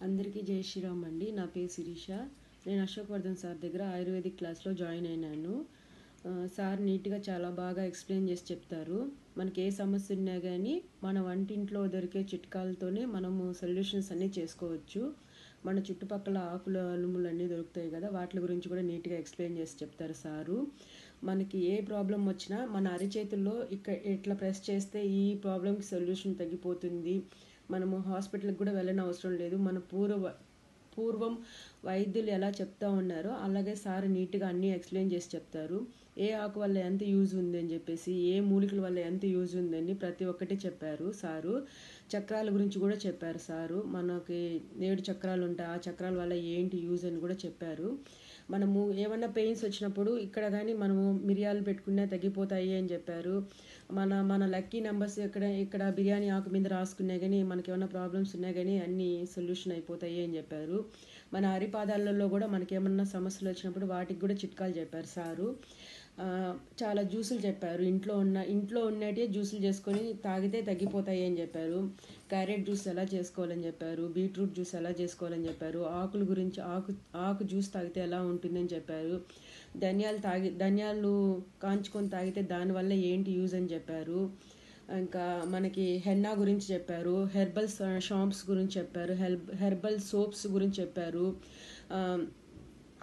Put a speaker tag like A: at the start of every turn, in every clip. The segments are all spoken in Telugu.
A: అందరికీ జై శ్రీరామ్ అండి. నా పేరు శిరీష. నేను అశోక్ వర్ధన్ సార్ దగ్గర ఆయుర్వేదిక్ క్లాస్లో జాయిన్ అయినాను. సార్ నీట్గా చాలా బాగా ఎక్స్ప్లెయిన్ చేసి చెప్తారు. మనకి ఏ సమస్య ఉన్నా కానీ మన వంటింట్లో దొరికే చిట్కాలతోనే మనము సొల్యూషన్స్ అన్నీ చేసుకోవచ్చు. మన చుట్టుపక్కల ఆకుల అలుములు అన్నీ దొరుకుతాయి కదా, వాటి గురించి కూడా నీట్గా ఎక్స్ప్లెయిన్ చేసి చెప్తారు సారు. మనకి ఏ ప్రాబ్లం వచ్చినా మన అరిచేతుల్లో ఇట్లా ప్రెస్ చేస్తే ఈ ప్రాబ్లంకి సొల్యూషన్ తగ్గిపోతుంది. మనము హాస్పిటల్కి కూడా వెళ్ళని అవసరం లేదు. మన పూర్వం వైద్యులు ఎలా చెప్తా ఉన్నారో అలాగే సార్ నీట్గా అన్నీ ఎక్స్ప్లెయిన్ చేసి చెప్తారు. ఏ ఆకు వల్ల ఎంత యూజ్ ఉంది అని చెప్పేసి, ఏ మూలికల వల్ల ఎంత యూజ్ ఉందని ప్రతి ఒక్కటి చెప్పారు సారు. చక్రాల గురించి కూడా చెప్పారు సారు. మనకి 7 చక్రాలు ఉంటాయి, ఆ చక్రాల వల్ల ఏంటి యూజ్ అని కూడా చెప్పారు. మనము ఏమన్నా పెయిన్స్ వచ్చినప్పుడు ఇక్కడ కానీ మనము మిరియాలు పెట్టుకున్నా తగ్గిపోతాయి అని చెప్పారు. మన లక్కీ నెంబర్స్ ఇక్కడ బిర్యానీ ఆకు మీద రాసుకున్నా కానీ మనకి ఏమైనా ప్రాబ్లమ్స్ ఉన్నా కానీ అన్నీ సొల్యూషన్ అయిపోతాయి అని చెప్పారు. మన అరిపాదాలలో కూడా మనకి ఏమన్నా సమస్యలు వచ్చినప్పుడు వాటికి కూడా చిట్కాలు చెప్పారు సారు. చాలా జ్యూసులు చెప్పారు. ఇంట్లో ఉన్నట్టే జ్యూసులు చేసుకొని తాగితే తగ్గిపోతాయి అని చెప్పారు. క్యారెట్ జ్యూస్ ఎలా చేసుకోవాలని చెప్పారు. బీట్రూట్ జ్యూస్ ఎలా చేసుకోవాలని చెప్పారు. ఆకుల గురించి ఆకు జ్యూస్ తాగితే ఎలా ఉంటుందని చెప్పారు. ధనియాలు కాంచుకొని తాగితే దానివల్ల ఏంటి యూజ్ అని చెప్పారు. ఇంకా మనకి హెన్నా గురించి చెప్పారు. హెర్బల్ షాంప్స్ గురించి చెప్పారు. హెర్బల్ సోప్స్ గురించి చెప్పారు.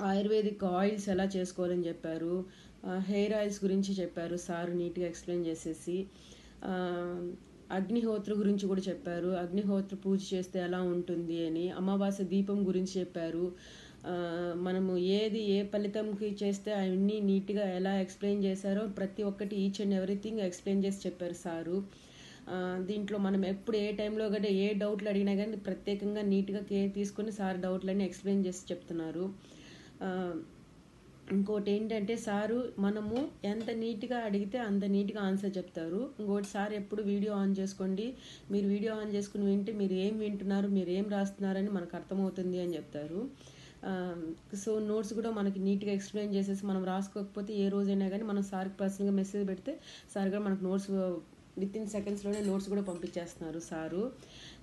A: ఆయుర్వేదిక్ ఆయిల్స్ ఎలా చేసుకోవాలని చెప్పారు. హెయిర్ ఆయిల్స్ గురించి చెప్పారు సార్ నీట్గా ఎక్స్ప్లెయిన్ చేసేసి. అగ్నిహోత్ర గురించి కూడా చెప్పారు. అగ్నిహోత్ర పూజ చేస్తే ఎలా ఉంటుంది అని. అమావాస్య దీపం గురించి చెప్పారు. మనము ఏ ఫలితంకి చేస్తే అవన్నీ నీట్గా ఎలా ఎక్స్ప్లెయిన్ చేశారో ప్రతి ఒక్కటి ఈచ్ అండ్ ఎవ్రీథింగ్ ఎక్స్ప్లెయిన్ చేసి చెప్పారు సారు. దీంట్లో మనం ఎప్పుడు ఏ టైంలో కానీ ఏ డౌట్లు అడిగినా కానీ ప్రత్యేకంగా నీట్గా కేర్ తీసుకొని సార్ డౌట్లన్నీ ఎక్స్ప్లెయిన్ చేసి చెప్తున్నారు. ఇంకోటి ఏంటంటే సారు మనము ఎంత నీట్గా అడిగితే అంత నీట్గా ఆన్సర్ చెప్తారు. ఇంకోటి సార్ ఎప్పుడు వీడియో ఆన్ చేసుకోండి, మీరు వీడియో ఆన్ చేసుకుని వింటే మీరు ఏం వింటున్నారు, మీరు ఏం రాస్తున్నారని మనకు అర్థమవుతుంది అని చెప్తారు. సో నోట్స్ కూడా మనకి నీట్గా ఎక్స్ప్లెయిన్ చేసేసి మనం రాసుకోకపోతే ఏ రోజైనా కానీ మనం సార్కి పర్సనల్గా మెసేజ్ పెడితే సార్ కూడా మనకు నోట్స్ విత్ ఇన్ సెకండ్స్లోనే నోట్స్ కూడా పంపించేస్తున్నారు సారు.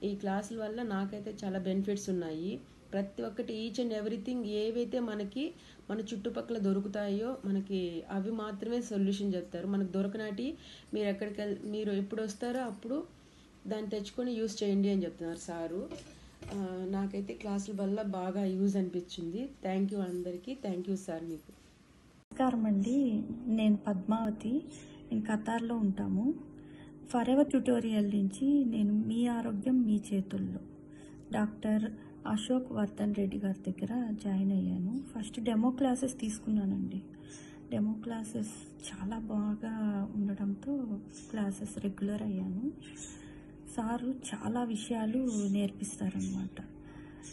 A: ఈ క్లాసుల వల్ల నాకైతే చాలా బెనిఫిట్స్ ఉన్నాయి. ప్రతి ఒక్కటి ఈచ్ అండ్ ఎవ్రీథింగ్ ఏవైతే మనకి మన చుట్టుపక్కల దొరుకుతాయో మనకి అవి మాత్రమే సొల్యూషన్ చెప్తారు. మనకు దొరకనాటి మీరు ఎప్పుడు వస్తారో అప్పుడు దాన్ని తెచ్చుకొని యూజ్ చేయండి అని చెప్తున్నారు సారు. నాకైతే క్లాసుల వల్ల బాగా యూజ్ అనిపించింది. థ్యాంక్ యూ అందరికీ. Thank you sir. మీకు
B: నమస్కారం అండి. నేను పద్మావతి. నేను ఖతార్లో ఉంటాము. ఫర్ ఎవర్ ట్యుటోరియల్ నుంచి నేను మీ ఆరోగ్యం మీ చేతుల్లో డాక్టర్ అశోక్ వర్ధన్ రెడ్డి గారి దగ్గర జాయిన్ అయ్యాను. ఫస్ట్ డెమో క్లాసెస్ తీసుకున్నానండి. డెమో క్లాసెస్ చాలా బాగా ఉండడంతో క్లాసెస్ రెగ్యులర్ అయ్యాను. సారు చాలా విషయాలు నేర్పిస్తారనమాట.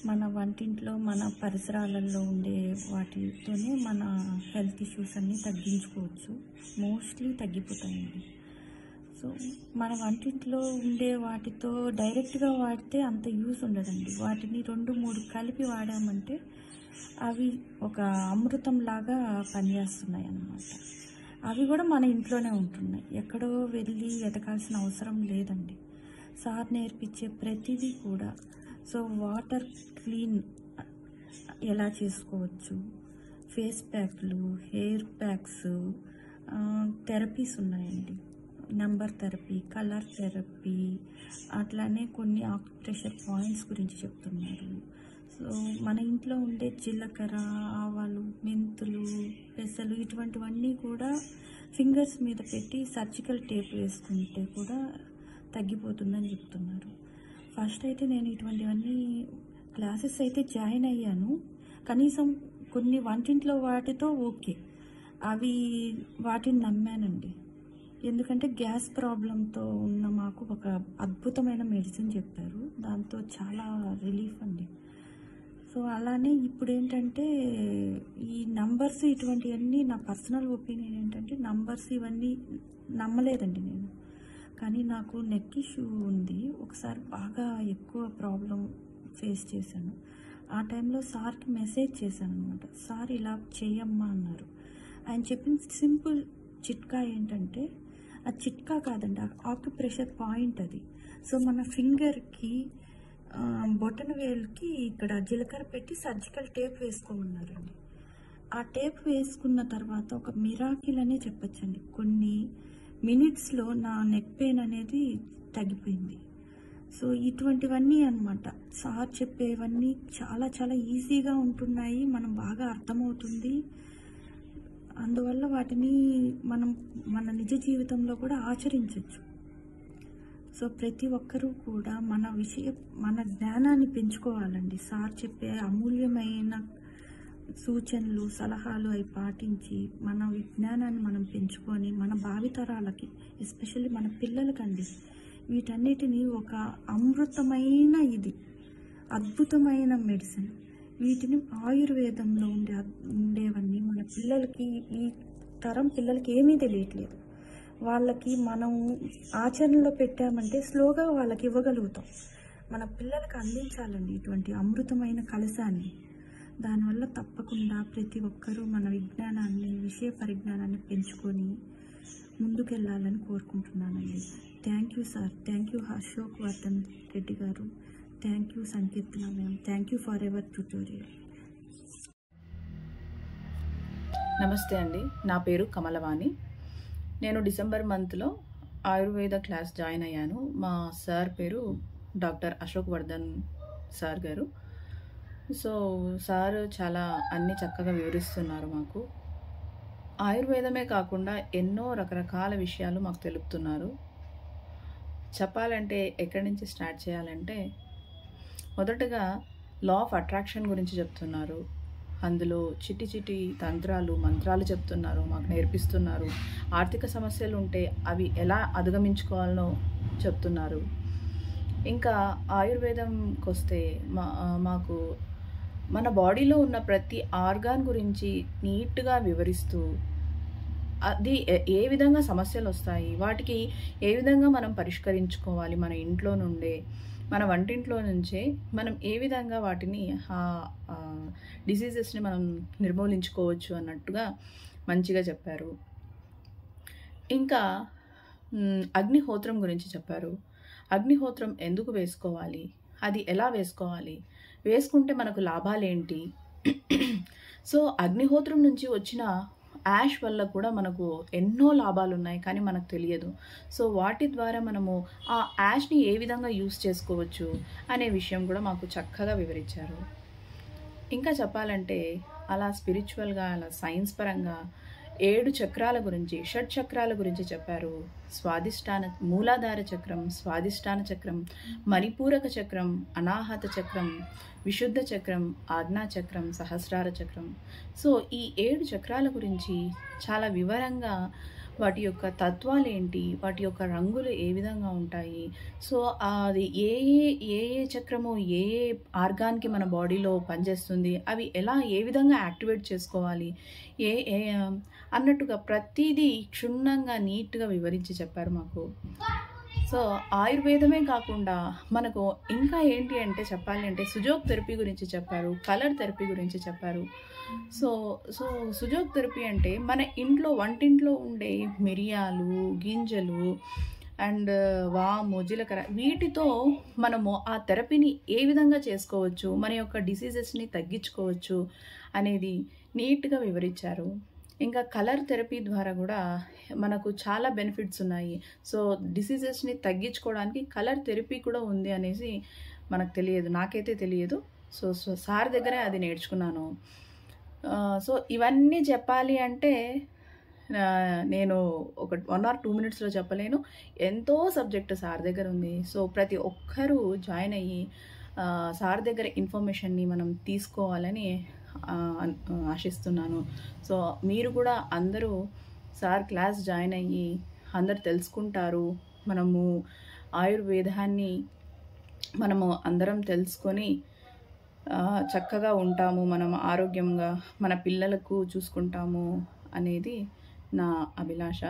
B: మన వంటింట్లో మన పరిసరాలలో ఉండే వాటితోనే మన హెల్త్ ఇష్యూస్ అన్నీ తగ్గించుకోవచ్చు. మోస్ట్లీ తగ్గిపోతాయండి. సో మన వంటింట్లో ఉండే వాటితో డైరెక్ట్గా వాడితే అంత యూజ్ ఉండదండి. వాటిని 2-3 కలిపి వాడామంటే అవి ఒక అమృతం లాగా పనిచేస్తున్నాయి అన్నమాట. అవి కూడా మన ఇంట్లోనే ఉంటున్నాయి, ఎక్కడో వెళ్ళి వెతకాల్సిన అవసరం లేదండి. సార్ నేర్పించే ప్రతిదీ కూడా. సో వాటర్ క్లీన్ ఎలా చేసుకోవచ్చు, ఫేస్ ప్యాక్లు, హెయిర్ ప్యాక్స్, థెరపీస్ ఉన్నాయండి. నంబర్ థెరపీ, కలర్ థెరపీ, అట్లానే కొన్ని ఆక్యుప్రెషర్ పాయింట్స్ గురించి చెప్తున్నారు. సో మన ఇంట్లో ఉండే జీలకర్ర, ఆవాలు, మెంతులు, పెసలు ఇటువంటివన్నీ కూడా ఫింగర్స్ మీద పెట్టి సర్జికల్ టేప్ వేసుకుంటే కూడా తగ్గిపోతుందని చెప్తున్నారు. ఫస్ట్ అయితే నేను ఇటువంటివన్నీ క్లాసెస్ అయితే జాయిన్ అయ్యాను. కనీసం కొన్ని వంటింట్లో వాటితో ఓకే, వాటిని నమ్మానండి. ఎందుకంటే గ్యాస్ ప్రాబ్లంతో ఉన్న మాకు ఒక అద్భుతమైన మెడిసిన్ చెప్పారు. దాంతో చాలా రిలీఫ్ అండి. సో అలానే ఇప్పుడు ఏంటంటే ఈ నంబర్స్ ఇటువంటివన్నీ నా పర్సనల్ ఒపీనియన్ ఏంటంటే నంబర్స్ ఇవన్నీ నమ్మలేదండి నేను. కానీ నాకు నెక్ ఇష్యూ ఉంది. ఒకసారి బాగా ఎక్కువ ప్రాబ్లం ఫేస్ చేశాను. ఆ టైంలో సార్కి మెసేజ్ చేశాను అనమాట. సార్ ఇలా చేయమ్మా అన్నారు. ఆయన చెప్పిన సింపుల్ చిట్కా ఏంటంటే, ఆ చిట్కా కాదండి, ఆక్యుప్రెషర్ పాయింట్ అది. సో మన ఫింగర్కి బొటన వేలుకి ఇక్కడ జీలకర్ర పెట్టి సర్జికల్ టేప్ వేసుకోమన్నారండి. ఆ టేప్ వేసుకున్న తర్వాత ఒక మిరాకిల్ అనే చెప్పచ్చండి. కొన్ని మినిట్స్లో నా నెక్ పెయిన్ అనేది తగ్గిపోయింది. సో ఇటువంటివన్నీ అన్నమాట. సార్ చెప్పేవన్నీ చాలా చాలా ఈజీగా ఉంటున్నాయి, మనం బాగా అర్థమవుతుంది. అందువల్ల వాటిని మనం మన నిజ జీవితంలో కూడా ఆచరించవచ్చు. సో ప్రతి ఒక్కరూ కూడా మన జ్ఞానాన్ని పెంచుకోవాలండి. సార్ చెప్పే అమూల్యమైన సూచనలు సలహాలు అవి పాటించి మన విజ్ఞానాన్ని మనం పెంచుకొని మన భావితరాలకి, ఎస్పెషల్లీ మన పిల్లలకండి, వీటన్నిటిని ఒక అమృతమైన అద్భుతమైన మెడిసిన్. వీటిని ఆయుర్వేదంలో ఉండేవన్నీ మన పిల్లలకి, ఈ తరం పిల్లలకి ఏమీ తెలియట్లేదు. వాళ్ళకి మనం ఆచరణలో పెట్టామంటే స్లోగా వాళ్ళకి ఇవ్వగలుగుతాం. మన పిల్లలకు అందించాలండి ఇటువంటి అమృతమైన కలశాన్ని. దానివల్ల తప్పకుండా ప్రతి ఒక్కరూ మన విషయ పరిజ్ఞానాన్ని పెంచుకొని ముందుకెళ్ళాలని కోరుకుంటున్నానండి. Thank you sir, thank you Ashok Vardhan Reddy గారు, thank you Sankirtana ma'am, thank you for ever tutorial.
C: నమస్తే అండి, నా పేరు కమలవాణి. నేను డిసెంబర్ మంత్లో ఆయుర్వేద క్లాస్ జాయిన్ అయ్యాను. మా సార్ పేరు డాక్టర్ అశోక్ వర్ధన్ సార్ గారు. సో సార్ చాలా అన్ని చక్కగా వివరిస్తున్నారు మాకు. ఆయుర్వేదమే కాకుండా ఎన్నో రకరకాల విషయాలు మాకు తెలుపుతున్నారు. చెప్పాలంటే ఎక్కడి నుంచి స్టార్ట్ చేయాలంటే, మొదటగా లా ఆఫ్ అట్రాక్షన్ గురించి చెప్తున్నారు. అందులో చిట్టి చిట్టి తంత్రాలు మంత్రాలు చెప్తున్నారు, మాకు నేర్పిస్తున్నారు. ఆర్థిక సమస్యలు ఉంటే అవి ఎలా అధిగమించుకోవాలో చెప్తున్నారు. ఇంకా ఆయుర్వేదంకి వస్తే మాకు మన బాడీలో ఉన్న ప్రతి ఆర్గాన్ గురించి నీట్గా వివరిస్తూ, అది ఏ విధంగా సమస్యలు వస్తాయి, వాటికి ఏ విధంగా మనం పరిష్కరించుకోవాలి, మన ఇంట్లో నుండే, మన వంటింట్లో నుంచే మనం ఏ విధంగా వాటిని డిసీజెస్ని మనం నిర్మూలించుకోవచ్చు అన్నట్టుగా మంచిగా చెప్పారు. ఇంకా అగ్నిహోత్రం గురించి చెప్పారు. అగ్నిహోత్రం ఎందుకు వేసుకోవాలి, అది ఎలా వేసుకోవాలి, వేసుకుంటే మనకు లాభాలేంటి. సో అగ్నిహోత్రం నుంచి వచ్చిన యాష్ వల్ల కూడా మనకు ఎన్నో లాభాలు ఉన్నాయి, కానీ మనకు తెలియదు. సో వాటి ద్వారా మనము ఆ యాష్ని ఏ విధంగా యూస్ చేసుకోవచ్చు అనే విషయం కూడా మాకు చక్కగా వివరించారు. ఇంకా చెప్పాలంటే అలా స్పిరిచువల్గా, అలా సైన్స్ పరంగా 7 చక్రాల గురించి, షట్ చక్రాల గురించి చెప్పారు. మూలాధార చక్రం, స్వాదిష్టాన చక్రం, మణిపూరక చక్రం, అనాహత చక్రం, విశుద్ధ చక్రం, ఆజ్ఞా చక్రం, సహస్రార చక్రం. సో ఈ 7 చక్రాల గురించి చాలా వివరంగా, వాటి యొక్క తత్వాలు ఏంటి, వాటి యొక్క రంగులు ఏ విధంగా ఉంటాయి, సో అది ఏ ఏ చక్రము ఏ ఆర్గాన్కి మన బాడీలో పనిచేస్తుంది, అవి ఎలా ఏ విధంగా యాక్టివేట్ చేసుకోవాలి, అన్నట్టుగా ప్రతిదీ క్షుణ్ణంగా నీట్గా వివరించి చెప్పారు మాకు. సో ఆయుర్వేదమే కాకుండా మనకు ఇంకా ఏంటి అంటే చెప్పాలి అంటే సుజోగ్ థెరపీ గురించి చెప్పారు, కలర్ థెరపీ గురించి చెప్పారు. సో సుజోగ్ థెరపీ అంటే మన వంటింట్లో ఉండే మిరియాలు, గింజలు అండ్ వాము, జీలకర్ర, వీటితో మనము ఆ థెరపీని ఏ విధంగా చేసుకోవచ్చు, మన యొక్క డిసీజెస్ని తగ్గించుకోవచ్చు అనేది నీట్గా వివరించారు. ఇంకా కలర్ థెరపీ ద్వారా కూడా మనకు చాలా బెనిఫిట్స్ ఉన్నాయి. సో డిసీజెస్ని తగ్గించుకోవడానికి కలర్ థెరపీ కూడా ఉంది అనేసి మనకు తెలియదు, నాకైతే తెలియదు. సో సార్ దగ్గరే అది నేర్చుకున్నాను. సో ఇవన్నీ చెప్పాలి అంటే నేను ఒక 1 or 2 minutesలో చెప్పలేను. ఎంతో సబ్జెక్ట్ సార్ దగ్గర ఉంది. సో ప్రతి ఒక్కరూ జాయిన్ అయ్యి సార్ దగ్గర ఇన్ఫర్మేషన్ని మనం తీసుకోవాలని ఆశిస్తున్నాను. సో మీరు కూడా అందరూ సార్ క్లాస్ జాయిన్ అయ్యి అందరు తెలుసుకుంటారు. మనము ఆయుర్వేదాన్ని మనము అందరం తెలుసుకొని చక్కగా ఉంటాము, మనం ఆరోగ్యంగా మన పిల్లలకు చూసుకుంటాము అనేది నా అభిలాష.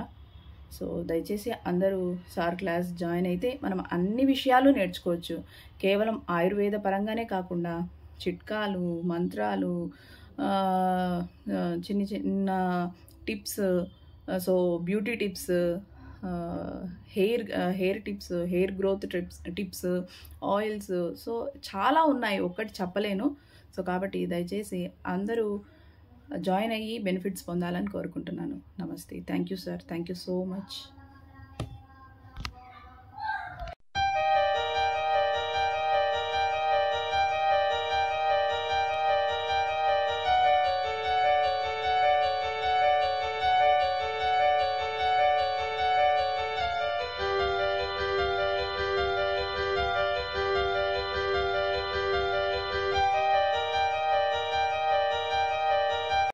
C: సో దయచేసి అందరూ సార్ క్లాస్ జాయిన్ అయితే మనం అన్ని విషయాలు నేర్చుకోవచ్చు. కేవలం ఆయుర్వేద పరంగానే కాకుండా చిట్కాలు, మంత్రాలు, చిన్న చిన్న tips, so beauty tips, hair tips, hair growth tips, oils, so చాలా ఉన్నాయి, ఒక్కటి చెప్పలేను. సో కాబట్టి దయచేసి అందరూ జాయిన్ అయ్యి బెనిఫిట్స్ పొందాలని కోరుకుంటున్నాను. నమస్తే. Thank you sir. Thank you so much.